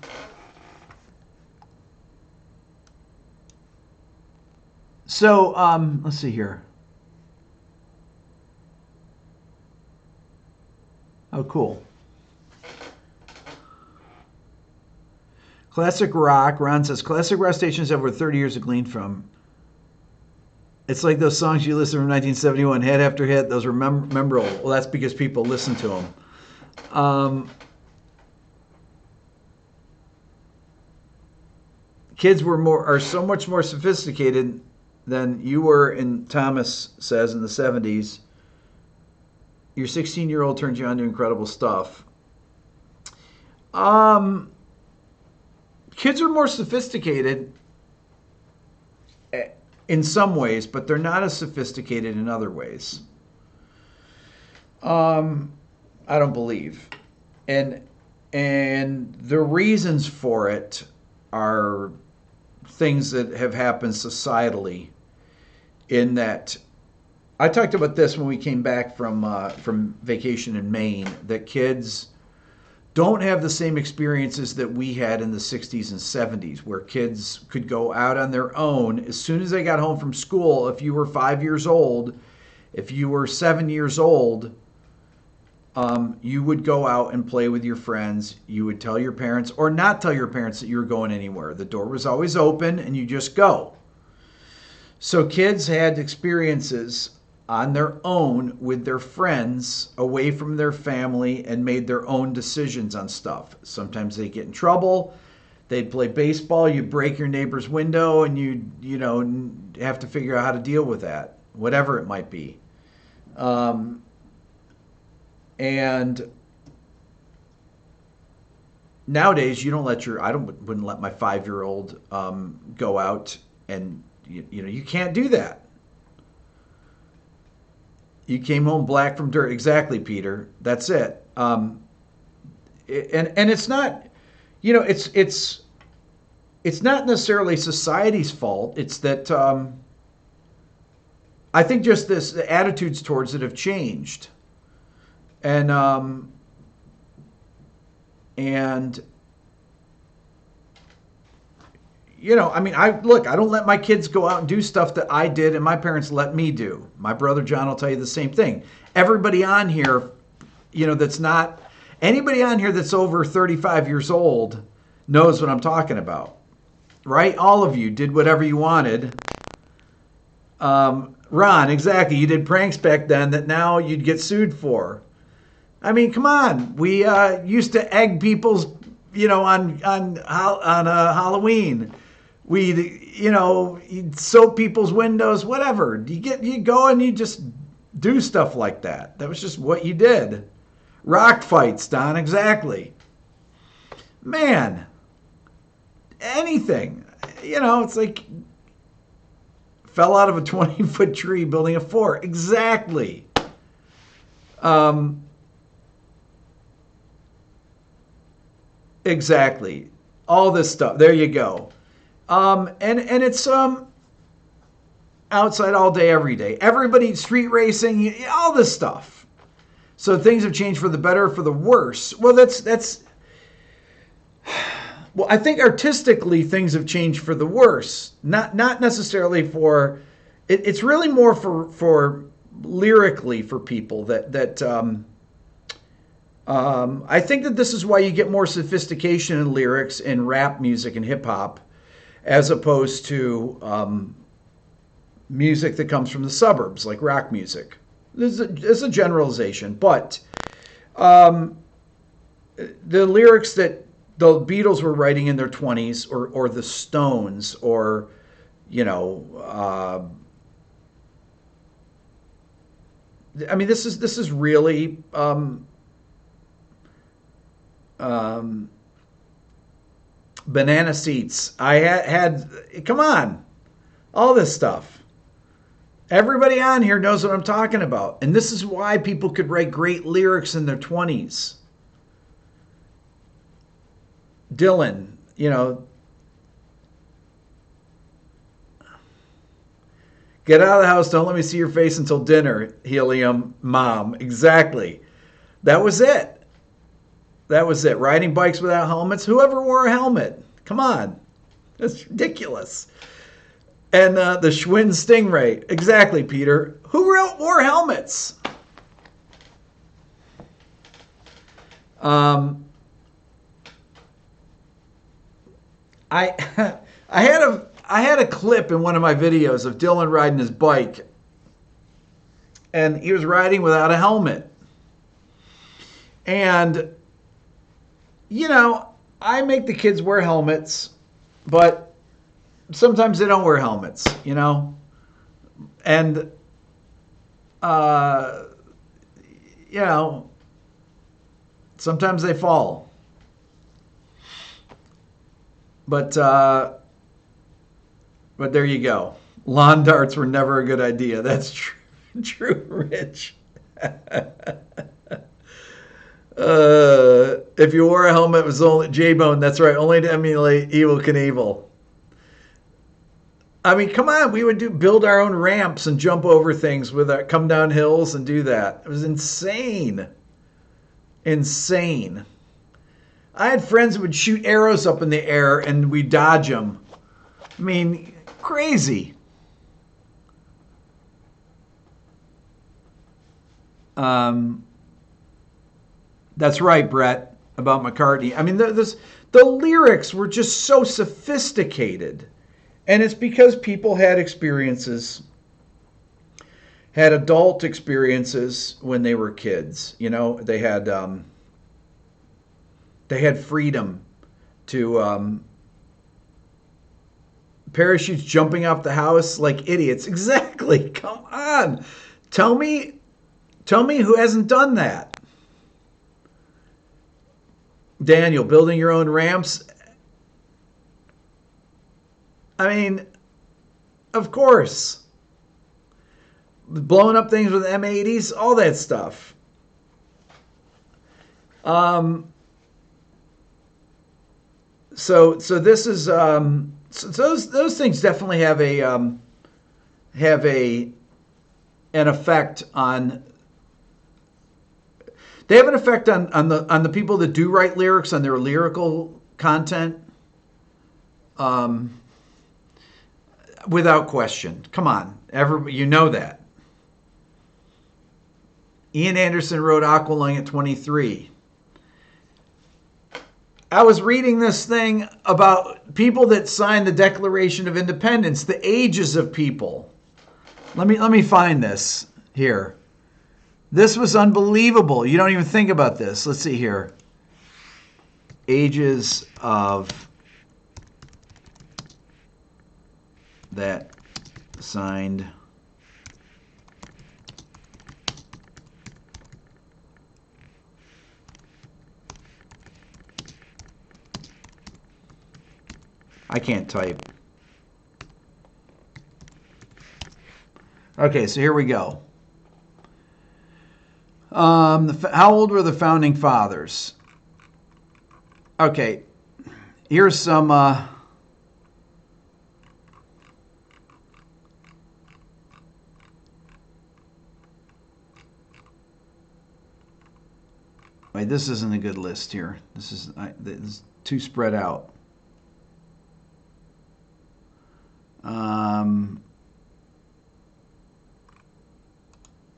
let's see here. Oh, cool. Classic rock. Ron says classic rock stations have over 30 years to glean from. It's like those songs you listen from 1971, hit after hit. Those were memorable. Well, that's because people listen to them. Kids are so much more sophisticated than you were in, Thomas says, in the 70s. Your 16-year-old turns you on to incredible stuff. Kids are more sophisticated in some ways, but they're not as sophisticated in other ways. I don't believe. And the reasons for it are things that have happened societally, in that I talked about this when we came back from vacation in Maine, that kids don't have the same experiences that we had in the 60s and 70s, where kids could go out on their own as soon as they got home from school. If you were 5 years old, if you were 7 years old, you would go out and play with your friends. You would tell your parents or not tell your parents that you were going anywhere. The door was always open and you just go. So kids had experiences on their own with their friends, away from their family, and made their own decisions on stuff. Sometimes they get in trouble. They'd play baseball. You break your neighbor's window, and you have to figure out how to deal with that, whatever it might be. And nowadays, wouldn't let my 5-year-old go out, and you can't do that. You came home black from dirt. Exactly, Peter. That's it. And it's not, it's not necessarily society's fault. It's that I think just the attitudes towards it have changed, and I don't let my kids go out and do stuff that I did and my parents let me do. My brother John will tell you the same thing. Everybody on here, anybody on here that's over 35 years old knows what I'm talking about, right? All of you did whatever you wanted. Ron, exactly. You did pranks back then that now you'd get sued for. I mean, come on. We used to egg people's, on Halloween. You'd soap people's windows, whatever. You go and you just do stuff like that. That was just what you did. Rock fights, Don, exactly. Man, anything. It's like fell out of a 20-foot tree building a fort. Exactly. Exactly. All this stuff. There you go. And it's outside all day, every day. Everybody street racing, all this stuff. So things have changed for the better, for the worse. Well, well, I think artistically things have changed for the worse. Not necessarily for. It's really more for lyrically for people I think that this is why you get more sophistication in lyrics in rap music and hip hop as opposed to music that comes from the suburbs, like rock music. This is a generalization, but the lyrics that the Beatles were writing in their 20s, or the Stones, or you know, I mean, this is really Banana Seats. I had come on, all this stuff. Everybody on here knows what I'm talking about. And this is why people could write great lyrics in their 20s. Dylan, you know, get out of the house, don't let me see your face until dinner, helium, mom. Exactly. That was it. That was it. Riding bikes without helmets. Whoever wore a helmet? Come on. That's ridiculous. And the Schwinn Stingray. Exactly, Peter. Who wore helmets? I I had a clip in one of my videos of Dylan riding his bike, and he was riding without a helmet. And you know, I make the kids wear helmets, but sometimes they don't wear helmets, you know? And, you know, sometimes they fall. But there you go. Lawn darts were never a good idea. That's true, true, Rich. If you wore a helmet, it was only J-Bone. That's right, only to emulate Evel Knievel. I mean, come on, we would build our own ramps and jump over things with our, come down hills and do that. It was insane. Insane. I had friends who would shoot arrows up in the air and we dodge them. I mean, crazy. That's right, Brett, about McCartney. I mean, the lyrics were just so sophisticated. And it's because people had experiences, had adult experiences when they were kids. You know, they had freedom to parachutes jumping off the house like idiots. Exactly. Come on. Tell me who hasn't done that. Daniel, building your own ramps. I mean, of course. Blowing up things with M80s, all that stuff. So this is so those things definitely have an effect on. They have an effect on the people that do write lyrics, on their lyrical content. Without question. Come on. Everybody, you know that. Ian Anderson wrote Aqualung at 23. I was reading this thing about people that signed the Declaration of Independence, the ages of people. Let me find this here. This was unbelievable. You don't even think about this. Let's see here. Ages of that signed I can't type. Okay, so here we go. How old were the founding fathers? Okay, here's some wait, this isn't a good list here. This is too spread out.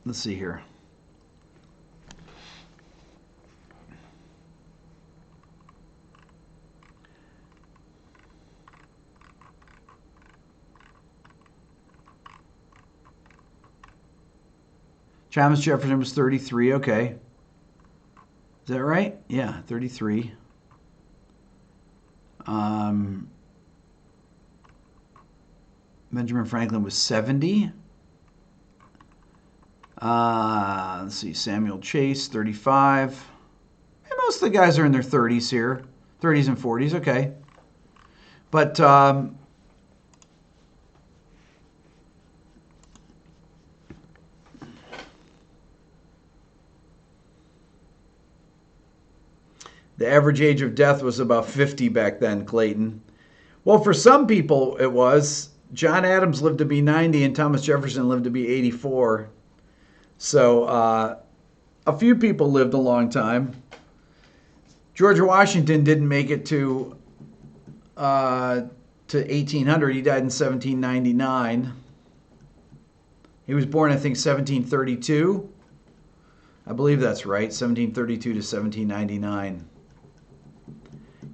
Let's see here. Thomas Jefferson was 33. Okay. Is that right? Yeah, 33. Benjamin Franklin was 70. Let's see, Samuel Chase, 35. And most of the guys are in their 30s here, 30s and 40s. Okay. But the average age of death was about 50 back then, Clayton. Well, for some people it was. John Adams lived to be 90 and Thomas Jefferson lived to be 84. So a few people lived a long time. George Washington didn't make it to 1800. He died in 1799. He was born, I think, 1732. I believe that's right, 1732 to 1799.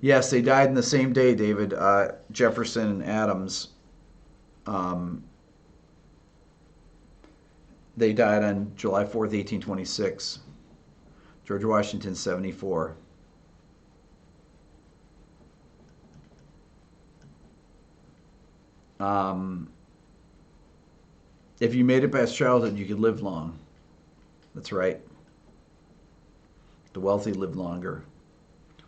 Yes, they died in the same day, David. Jefferson and Adams. They died on July 4th, 1826. George Washington, 74. If you made it past childhood, you could live long. That's right. The wealthy lived longer.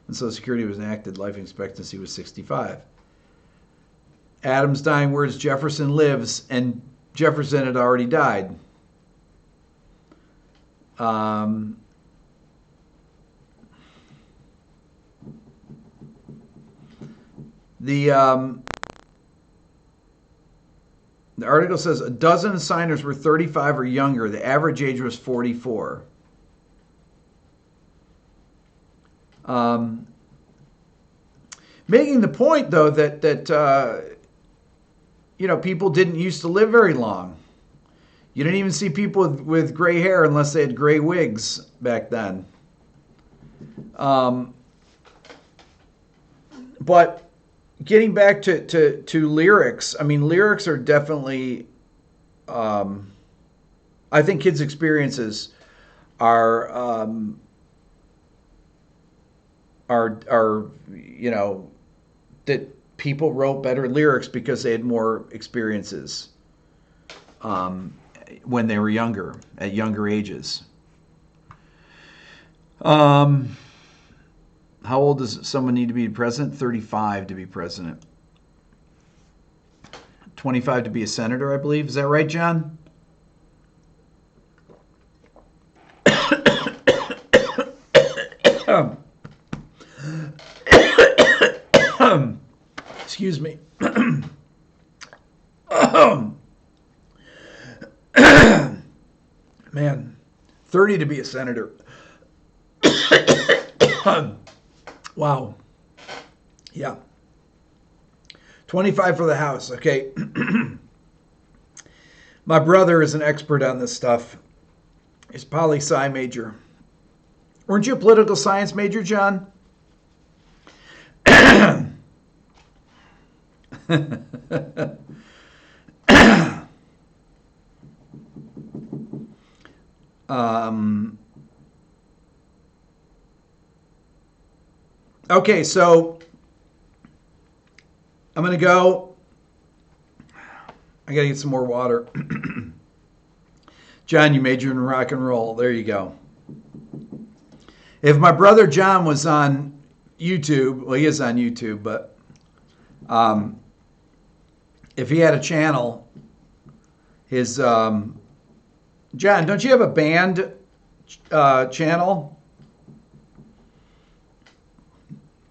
When Social Security was enacted, life expectancy was 65. Adams' dying words, Jefferson lives, and Jefferson had already died. The article says a dozen signers were 35 or younger. The average age was 44. Making the point, though, that people didn't used to live very long. You didn't even see people with gray hair unless they had gray wigs back then. But getting back to lyrics, I mean, lyrics are definitely, I think kids' experiences are that people wrote better lyrics because they had more experiences when they were younger, at younger ages. How old does someone need to be president? 35 to be president. 25 to be a senator, I believe. Is that right, John? Excuse me. Man, 30 to be a senator. Wow. Yeah. 25 for the House. Okay. My brother is an expert on this stuff. He's poli-sci major. Weren't you a political science major, John? Okay, so I'm going to go. I got to get some more water. John, you majored in rock and roll. There you go. If my brother John was on YouTube, well, he is on YouTube, but if he had a channel, his John, don't you have a band channel?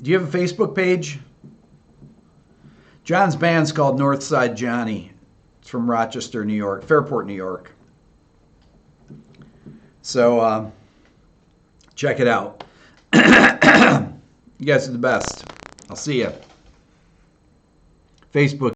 Do you have a Facebook page? John's band's called Northside Johnny. It's from Rochester, New York, Fairport, New York. So check it out. You guys are the best. I'll see you. Facebook.